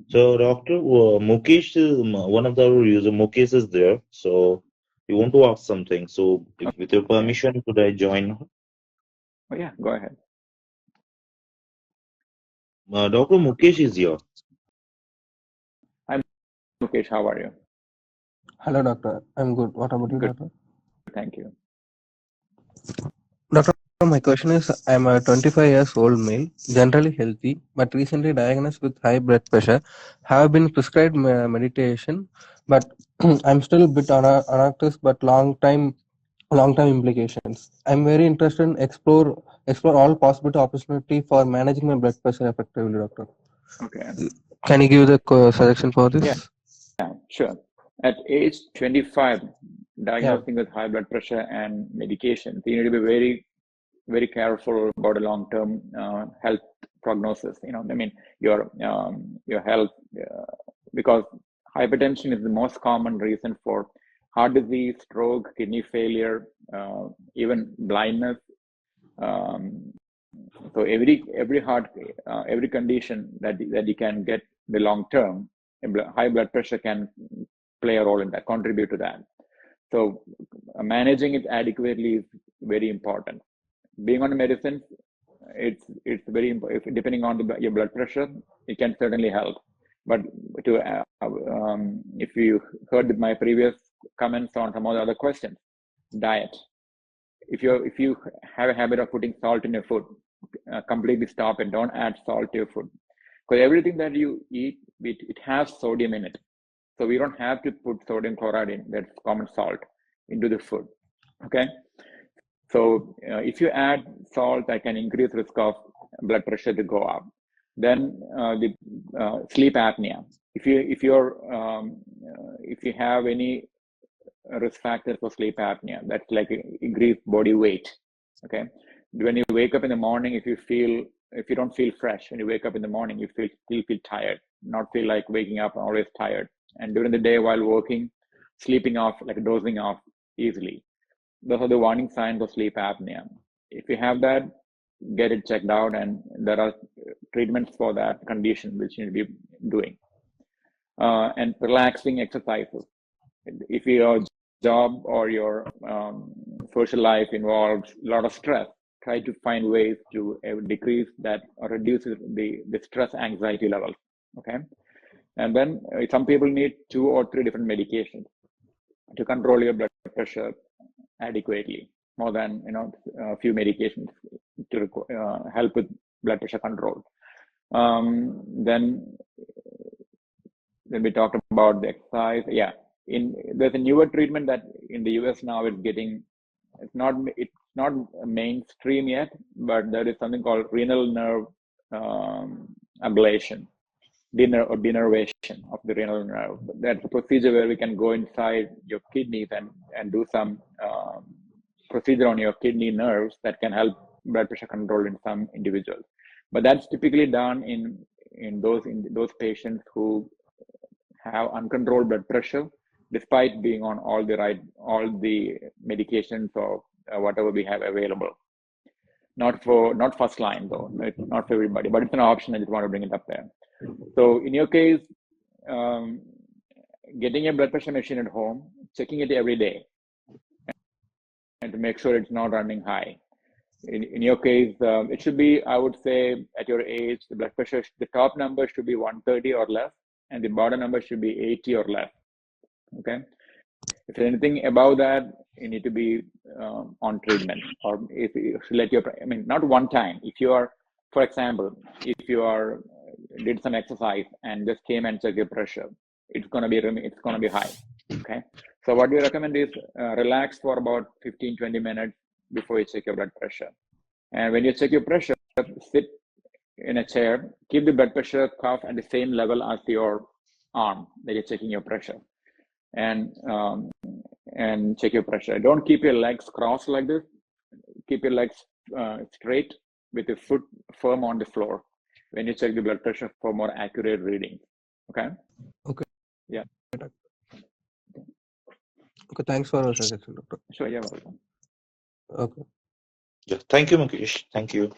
So, Doctor Mukesh, one of the user Mukesh is there. So, you want to ask something. So, with your Okay. permission, could I join? Oh, yeah, go ahead. Dr. Mukesh is here. Hi, Mukesh. How are you? Hello, doctor. I'm good. What about you, Good. doctor? Thank you. Doctor, my question is I'm a 25 years old male, generally healthy, but recently diagnosed with high blood pressure. Have been prescribed meditation, but I'm still a bit anxious, but long-term implications. I'm very interested in explore all possible opportunity for managing my blood pressure effectively, doctor. Okay. Can you give the suggestion for Yeah, this? sure. At age 25, Yeah. diagnosing with high blood pressure and medication, you need to be very, very careful about a long-term health prognosis. I mean, your health, because hypertension is the most common reason for heart disease, stroke, kidney failure, even blindness. Um, so every condition that you can get the long term, high blood pressure can play a role in that, contribute to that. So managing it adequately is very important. Being on medicine, it's very important. Depending on your blood pressure, it can certainly help. But if you heard my previous comments on some of the other questions, diet. If you have a habit of putting salt in your food, completely stop it. Don't add salt to your food, because everything that you eat, it has sodium in it. So we don't have to put sodium chloride in, that's common salt, into the food. Okay. So if you add salt, that can increase risk of blood pressure to go up. Then the sleep apnea. If you have any risk factors for sleep apnea, that's like increased body weight. Okay. When you wake up in the morning, if you don't feel fresh when you wake up in the morning, you feel tired, not feel like waking up, always tired. And during the day while working, sleeping off, like dozing off easily. Those are the warning signs of sleep apnea. If you have that, get it checked out, and there are treatments for that condition which you need to be doing. And relaxing exercises. If your job or your social life involves a lot of stress, try to find ways to decrease that or reduce the stress anxiety levels. Okay. And then some people need 2 or 3 different medications to control your blood pressure adequately, more than a few medications to help with blood pressure control. Then we talked about the exercise. Yeah, there's a newer treatment that in the US now it's not mainstream yet, but there is something called renal nerve ablation, denervation of the renal nerve. That's a procedure where we can go inside your kidneys and do some procedure on your kidney nerves that can help blood pressure control in some individuals. But that's typically done in those patients who have uncontrolled blood pressure, despite being on all the medications or whatever we have available. Not first line though, not for everybody, but it's an option. I just want to bring it up there. So in your case, getting a blood pressure machine at home, checking it every day, and to make sure it's not running high. In your case, it should be, I would say, at your age, the blood pressure, the top number should be 130 or less, and the bottom number should be 80 or less. Okay. If anything above that, you need to be on treatment, or if you let not one time. If you are, for example, if you did some exercise and just came and checked your pressure, it's gonna be high. Okay. So what we recommend is relax for about 15-20 minutes before you check your blood pressure. And when you check your pressure, sit in a chair, keep the blood pressure cuff at the same level as your arm that you're checking your pressure, and check your pressure. Don't keep your legs crossed like this. Keep your legs straight with your foot firm on the floor when you check the blood pressure for more accurate reading. Okay. Okay. Yeah. Okay. Thanks for your suggestion, doctor. Sure. You're welcome. Okay. Yeah. Thank you, Mukesh. Thank you.